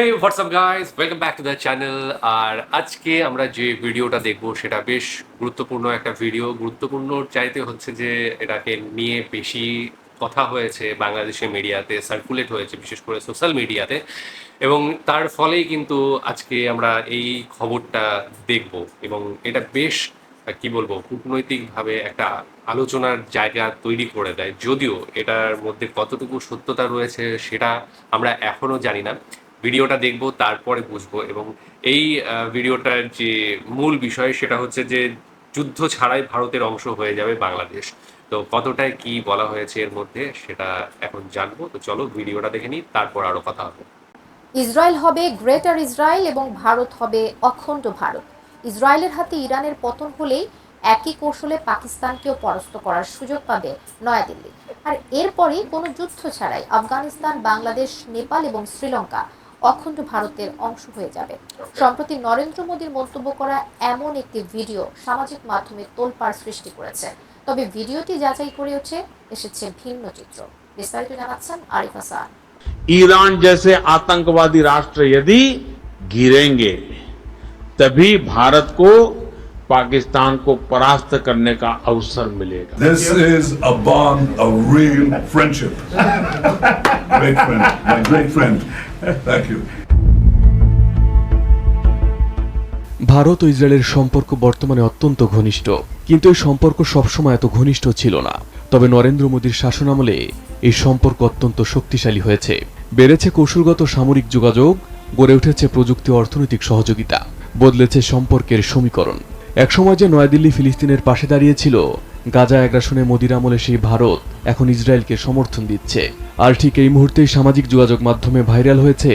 Hey, what's up guys? Welcome back to the channel. আর আজকে আমরা যে ভিডিওটা দেখব সেটা বেশ গুরুত্বপূর্ণ একটা ভিডিও। গুরুত্বপূর্ণ চাইতে হচ্ছে যে এটাকে নিয়ে বেশি কথা হয়েছে বাংলাদেশের মিডিয়াতে, সার্কুলেট হয়েছে বিশেষ করে সোশ্যাল মিডিয়াতে, এবং তার ফলেই কিন্তু আজকে আমরা এই খবরটা দেখব। এবং এটা বেশ কি বলবো, কূটনৈতিকভাবে একটা আলোচনার জায়গা তৈরি করে দেয়। যদিও এটার মধ্যে কতটুকু সত্যতা রয়েছে সেটা আমরা এখনো জানি না। ভিডিওটা দেখব, তারপরে বুঝবো। এবং এই ভিডিওটার যে মূল বিষয় সেটা হচ্ছে যে যুদ্ধ ছাড়াই ভারতের অংশ হয়ে যাবে বাংলাদেশ। তো কতটায় কি বলা হয়েছে এর মধ্যে সেটা এখন জানবো। তো চলো ভিডিওটা দেখে নিই, তারপর আরো কথা হবে। ইসরায়েল হবে গ্রেটার ইসরায়েল এবং ভারত হবে অখণ্ড ভারত। ইসরায়েলের হাতে ইরানের পতন হলেই একই কৌশলে পাকিস্তানকেও পরাস্ত করার সুযোগ পাবে নয়াদিল্লি। আর এরপরেই কোনো যুদ্ধ ছাড়াই আফগানিস্তান, বাংলাদেশ, নেপাল এবং শ্রীলঙ্কা অখণ্ড ভারতের অংশ হয়ে যাবে। সম্প্রতি নরেন্দ্র মোদীর মন্তব্য করা এমন একটি ভিডিও সামাজিক মাধ্যমে তোলপাড় সৃষ্টি করেছে। তবে ভিডিওটি যাচাই করে এসেছে ভিন্ন চিত্র। বিস্তারিত জানাচ্ছেন আরিফ হাসান। ईरान जैसे आतंकवादी राष्ट्र यदि गिरेंगे तभी भारत को पाकिस्तान को परास्त करने का अवसर मिलेगा। This is a bond of real friendship. Great friend, my great friend. Thank you. Bharat ও ইসরায়েলের সম্পর্ক বর্তমানে অত্যন্ত ঘনিষ্ঠ, কিন্তু এই সম্পর্ক সবসময় এত ঘনিষ্ঠ ছিল না। তবে নরেন্দ্র মোদীর শাসনামলে এই সম্পর্ক অত্যন্ত শক্তিশালী হয়েছে। বেড়েছে কৌশলগত সামরিক যোগাযোগ, গড়ে উঠেছে প্রযুক্তি অর্থনৈতিক সহযোগিতা, বদলেছে সম্পর্কের সমীকরণ। একসময় যে নয়াদিল্লি ফিলিস্তিনের পাশে দাঁড়িয়েছিল, গাজা আগ্রাসনে মোদির আমলে সেই ভারত এখন ইসরায়েলকে সমর্থন দিচ্ছে। আর ঠিক এই মুহূর্তেই সামাজিক যোগাযোগ মাধ্যমে ভাইরাল হয়েছে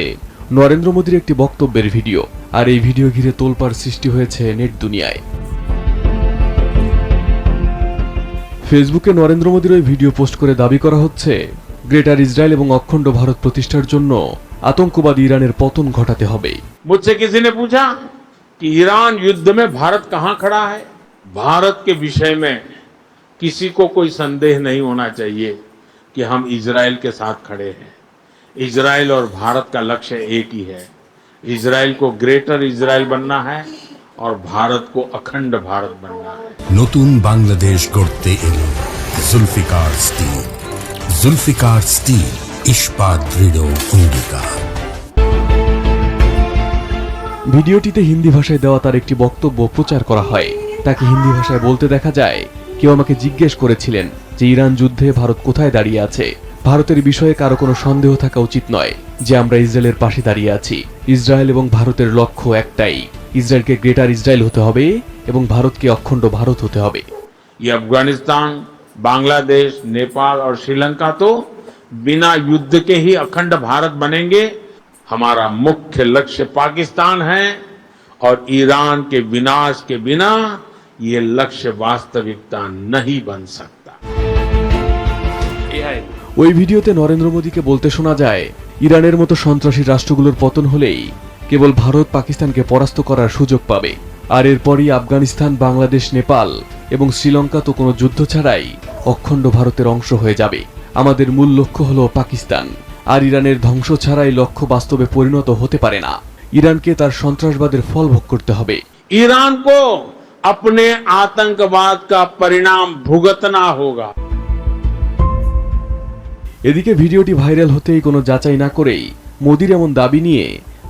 নরেন্দ্র মোদীর একটি বক্তব্যের ভিডিও। আর এই ভিডিও ঘিরে তোলপাড় সৃষ্টি হয়েছে নেট দুনিয়ায়। ফেসবুকে নরেন্দ্র মোদীর ওই ভিডিও পোস্ট করে দাবি করা হচ্ছে, গ্রেটার ইসরায়েল এবং অখণ্ড ভারত প্রতিষ্ঠার জন্য আতঙ্কবাদী ইরানের পতন ঘটাতে হবে। मुझसे किसी ने पूछा कि ईरान युद्ध में भारत कहां खड़ा है। भारत के विषय में किसी को कोई संदेह नहीं होना चाहिए कि हम इजराइल के साथ खड़े हैं। इजराइल और भारत का लक्ष्य एक ही है। इजराइल को ग्रेटर इजराइल बनना है और भारत को अखंड भारत बनना है। নতুন বাংলাদেশ গড়তে এলো জুলফিকার স্টিল। জুলফিকার স্টিল, ইস্পাত দৃঢ় অঙ্গীকার। ভিডিওটিতে হিন্দি ভাষায় দেওয়া তার একটি বক্তব্য প্রচার করা হয়। তাকে হিন্দি ভাষায় বলতে দেখা যায়। কেউ আমাকে জিজ্ঞেস করেছিলেন যে ইরান যুদ্ধে ভারত কোথায় দাঁড়িয়ে আছে। ভারতের বিষয়ে কারো কোনো সন্দেহ থাকা উচিত নয় যে আমরা ইসরায়েলের পাশে দাঁড়িয়ে আছি। ইসরায়েল এবং ভারতের লক্ষ্য একটাই, ইসরায়েলকে গ্রেটার ইসরায়েল হতে হবে এবং ভারতকে অখণ্ড ভারত হতে হবে। ये अफगानिस्तान, बांग्लादेश, नेपाल और श्रीलंका तो बिना युद्ध के ही अखंड भारत बनेंगे। हमारा मुख्य लक्ष्य पाकिस्तान है और ईरान के विनाश के बिना ये लक्ष्य वास्तविकता नहीं बन सकता। ওই ভিডিওতে নরেন্দ্র মোদীকে বলতে শোনা যায়, ইরানের মতো সন্ত্রাসী রাষ্ট্রগুলোর পতন হলেই কেবল ভারত পাকিস্তানকে পরাস্ত করার সুযোগ পাবে। আর এরপরই আফগানিস্তান, বাংলাদেশ, নেপাল এবং শ্রীলঙ্কা তো কোনো যুদ্ধ ছাড়াই অখণ্ড ভারতের অংশ হয়ে যাবে। আমাদের মূল লক্ষ্য হলো পাকিস্তান। আর ইরানের ধ্বংস ছাড়াই লক্ষ্য বাস্তবে পরিণত হতে পারে না। ইরানকে তার সন্ত্রাসবাদের ফল ভোগ করতে হবে। ईरान को अपने आतंकवाद का परिणाम भुगतना होगा। এদিকে ভিডিওটি ভাইরাল হতেই কোনো যাচাই না করেই মোদির এমন দাবি নিয়ে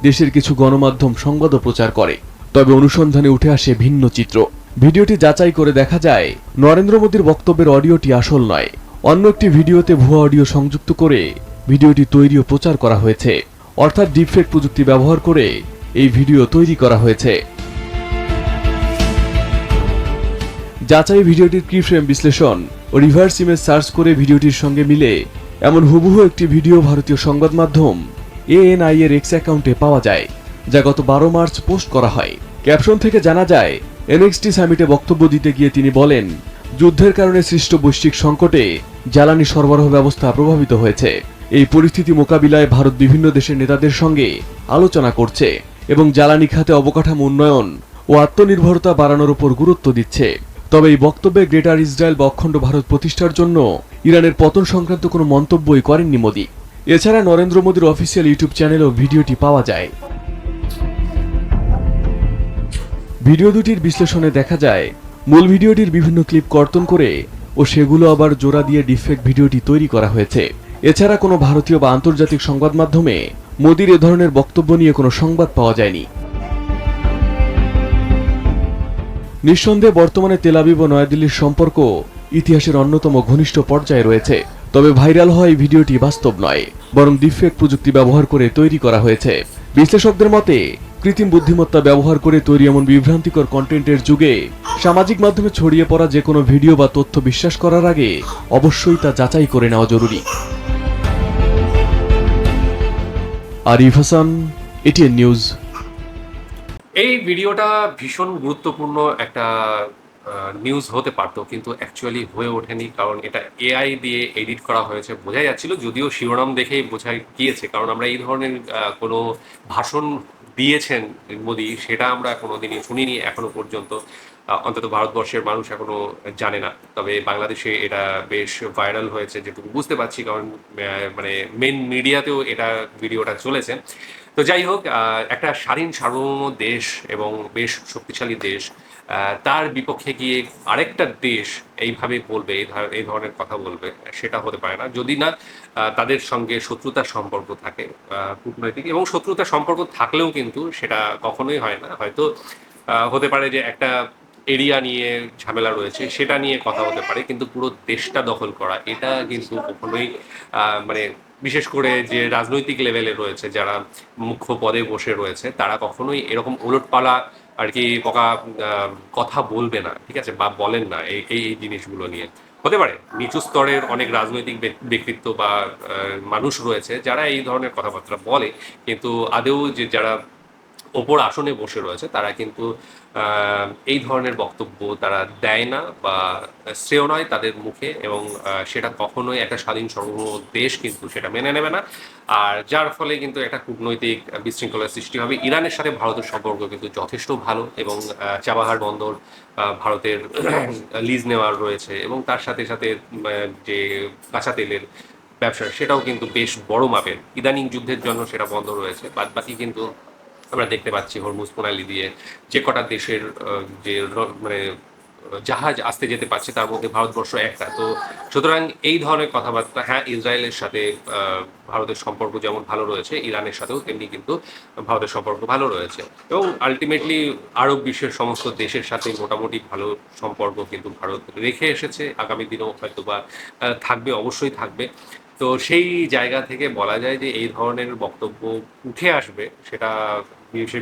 দেশের কিছু গণমাধ্যম সংবাদও প্রচার করে। তবে অনুসন্ধানে উঠে আসে ভিন্ন চিত্র। ভিডিওটি যাচাই করে দেখা যায় নরেন্দ্র মোদীর বক্তব্যের অডিওটি আসল নয়। অন্য একটি ভিডিওতে ভুয়া অডিও সংযুক্ত করে ভিডিওটি তৈরি ও প্রচার করা হয়েছে। অর্থাৎ ডিপফেক প্রযুক্তি ব্যবহার করে এই ভিডিও তৈরি করা হয়েছে। যাচাই ভিডিওটির কিফ্রেম বিশ্লেষণ ও রিভার্স ইমেজ সার্চ করে ভিডিওটির সঙ্গে মিলে এমন হুবহু একটি ভিডিও ভারতীয় সংবাদ মাধ্যম ANI এর এক্স অ্যাকাউন্টে পাওয়া যায়, যা গত 12 মার্চ পোস্ট করা হয়। ক্যাপশন থেকে জানা যায়, NXT সামিটে বক্তব্য দিতে গিয়ে তিনি বলেন, যুদ্ধের কারণে সৃষ্ট বৈশ্বিক সংকটে জ্বালানি সরবরাহ ব্যবস্থা প্রভাবিত হয়েছে। এই পরিস্থিতি মোকাবিলায় ভারত বিভিন্ন দেশের নেতাদের সঙ্গে আলোচনা করছে এবং জ্বালানি খাতে অবকাঠামো উন্নয়ন ও আত্মনির্ভরতা বাড়ানোর উপর গুরুত্ব দিচ্ছে। তবে এই বক্তব্যে গ্রেটার ইসরায়েল বা অখণ্ড ভারত প্রতিষ্ঠার জন্য ইরানের পতন সংক্রান্ত কোনো মন্তব্যই করেননি মোদী। এছাড়া নরেন্দ্র মোদীর অফিসিয়াল ইউটিউব চ্যানেলেও ভিডিওটি পাওয়া যায়। ভিডিও দুটির বিশ্লেষণে দেখা যায় মূল ভিডিওটির বিভিন্ন ক্লিপ কর্তন করে ও সেগুলো আবার জোড়া দিয়ে ডিফেক্ট ভিডিওটি তৈরি করা হয়েছে। এছাড়া কোনো ভারতীয় বা আন্তর্জাতিক সংবাদ মাধ্যমে মোদীর এ ধরনের বক্তব্য নিয়ে কোনো সংবাদ পাওয়া যায়নি। নিঃসন্দেহে বর্তমানে তেল আবিব ও নয়াদিল্লির সম্পর্ক ইতিহাসের অন্যতম ঘনিষ্ঠ পর্যায়ে রয়েছে। তবে ভাইরাল হওয়া এই ভিডিওটি বাস্তব নয়, বরং ডিফেক্ট প্রযুক্তি ব্যবহার করে তৈরি করা হয়েছে। বিশ্লেষকদের মতে কৃত্রিম বুদ্ধিমত্তা ব্যবহার করে তৈরি এমন বিভ্রান্তিকর কন্টেন্টের যুগে সামাজিক মাধ্যমে ছড়িয়ে পড়া যে কোনো ভিডিও বা তথ্য বিশ্বাস করার আগে অবশ্যই তা যাচাই করে নেওয়া জরুরি। Arif Hasan, ATN news. এই ভিডিওটা ভীষণ গুরুত্বপূর্ণ একটা নিউজ হতে পারতো, কিন্তু অ্যাকচুয়ালি হয়ে ওঠেনি, কারণ এটা এআই দিয়ে এডিট করা হয়েছে। বোঝাই যাচ্ছিল, যদিও শিরোনাম দেখেই বোঝা গিয়েছে, কারণ আমরা এই ধরনের কোনো ভাষণ দিয়েছেন মোদি সেটা আমরা কোনোদিনই শুনিনি এখনো পর্যন্ত, অন্তত ভারতবর্ষের মানুষ এখনো জানে না। তবে বাংলাদেশে এটা বেশ ভাইরাল হয়েছে যেটুকু বুঝতে পারছি, কারণ মানে মেন মিডিয়াতেও এটা ভিডিওটা চলেছে। তো যাই হোক, একটা স্বাধীন সার্বভৌম দেশ এবং বেশ শক্তিশালী দেশ, তার বিপক্ষে গিয়ে আরেকটা দেশ এইভাবে বলবে, এই ধরনের কথা বলবে, সেটা হতে পারে না। যদি না তাদের সঙ্গে শত্রুতার সম্পর্ক থাকে কূটনৈতিক, এবং শত্রুতার সম্পর্ক থাকলেও কিন্তু সেটা কখনোই হয় না। হয়তো হতে পারে যে একটা এরিয়া নিয়ে ঝামেলা রয়েছে, সেটা নিয়ে কথা হতে পারে, কিন্তু পুরো দেশটা দখল করা এটা কিন্তু কখনোই মানে বিশেষ করে যে রাজনৈতিক লেভেলে রয়েছে, যারা মুখ্য পদে বসে রয়েছে, তারা কখনোই এরকম ওলটপালা আর কি কথা বলবে না, ঠিক আছে, বা বলেন না এই এই জিনিসগুলো নিয়ে। হতে পারে নিচু স্তরের অনেক রাজনৈতিক ব্যক্তিত্ব বা মানুষ রয়েছে যারা এই ধরনের কথাবার্তা বলে, কিন্তু আদেও যে যারা ওপর আসনে বসে রয়েছে তারা কিন্তু এই ধরনের বক্তব্য তারা দেয় না বা শ্রেয় নয় তাদের মুখে, এবং সেটা কখনোই একটা স্বাধীন সার্বভৌম দেশ কিন্তু সেটা মেনে নেবে না। আর যার ফলে কিন্তু একটা কূটনৈতিক বিশৃঙ্খলার সৃষ্টি হবে। ইরানের সাথে ভারতের সম্পর্ক কিন্তু যথেষ্ট ভালো, এবং চাবাহার বন্দর ভারতের লিজ নেওয়ার রয়েছে, এবং তার সাথে সাথে যে কাঁচা তেলের ব্যবসা সেটাও কিন্তু বেশ বড় মাপের। ইদানিং যুদ্ধের জন্য সেটা বন্ধ রয়েছে, বাদ বাকি কিন্তু আমরা দেখতে পাচ্ছি হরমুজ প্রণালী দিয়ে যে কটা দেশের যে মানে জাহাজ আসতে যেতে পারছে তার মধ্যে ভারতবর্ষ একটা। তো সুতরাং এই ধরনের কথাবার্তা, হ্যাঁ, ইসরায়েলের সাথে ভারতের সম্পর্ক যেমন ভালো রয়েছে, ইরানের সাথেও তেমনি কিন্তু ভারতের সম্পর্ক ভালো রয়েছে, এবং আলটিমেটলি আরব বিশ্বের সমস্ত দেশের সাথে মোটামুটি ভালো সম্পর্ক কিন্তু ভারত রেখে এসেছে, আগামী দিনেও হয়তো বা থাকবে, অবশ্যই থাকবে। তো সেই জায়গা থেকে বলা যায় যে এই ধরনের বক্তব্য উঠে আসবে, সেটা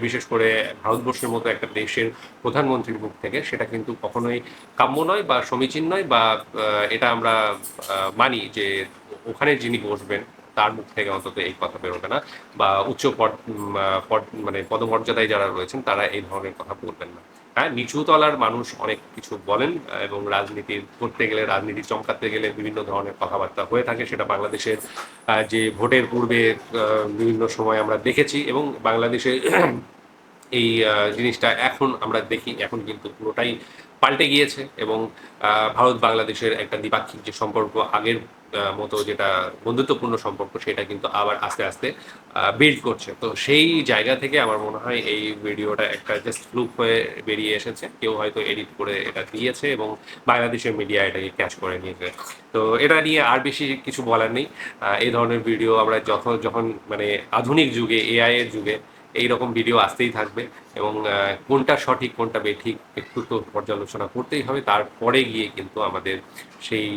বিশেষ করে ভারতবর্ষের মতো একটা দেশের প্রধানমন্ত্রীর মুখ থেকে, সেটা কিন্তু কখনোই কাম্য নয় বা সমীচীন নয়, বা এটা আমরা মানি যে ওখানে যিনি বসবেন তার মুখ থেকে অন্তত এই কথা বেরোবে না, বা উচ্চ মানে পদমর্যাদায় যারা রয়েছেন তারা এই ধরনের কথা বলবেন না। হ্যাঁ, নিচু তলার মানুষ অনেক কিছু বলেন, এবং রাজনীতি করতে গেলে, রাজনীতি চমকাতে গেলে বিভিন্ন ধরনের কথাবার্তা হয়ে থাকে। সেটা বাংলাদেশের যে ভোটের পূর্বে বিভিন্ন সময় আমরা দেখেছি, এবং বাংলাদেশে এই জিনিসটা এখন আমরা দেখি, এখন কিন্তু পুরোটাই পাল্টে গিয়েছে, এবং ভারত বাংলাদেশের একটা দ্বিপাক্ষিক যে সম্পর্ক আগের মতো যেটা বন্ধুত্বপূর্ণ সম্পর্ক, সেটা কিন্তু আবার আস্তে আস্তে বিল্ড করছে। তো সেই জায়গা থেকে আমার মনে হয় এই ভিডিওটা একটা জাস্ট ফ্লুক হয়ে বেরিয়ে এসেছে, কেউ হয়তো এডিট করে এটা দিয়েছে এবং বাংলাদেশের মিডিয়া এটাকে ক্যাচ করে নিয়েছে। তো এটা নিয়ে আর বেশি কিছু বলার নেই। এই ধরনের ভিডিও আমরা যখন মানে আধুনিক যুগে, এআই এর যুগে এইরকম ভিডিও আসতেই থাকবে, এবং কোনটা সঠিক কোনটা বেঠিক একটু তো পর্যালোচনা করতেই হবে, তারপরে গিয়ে কিন্তু আমাদের সেই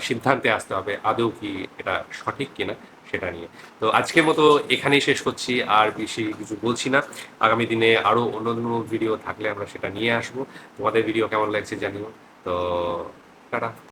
সিদ্ধান্তে আসতে হবে আদৌ কি এটা সঠিক কিনা সেটা নিয়ে। তো আজকের মতো এখানেই শেষ করছি, আর বেশি কিছু বলছি না। আগামী দিনে আরও অন্য ভিডিও থাকলে আমরা সেটা নিয়ে আসবো। তোমাদের ভিডিও কেমন লাগছে জানিও। তো টাটা।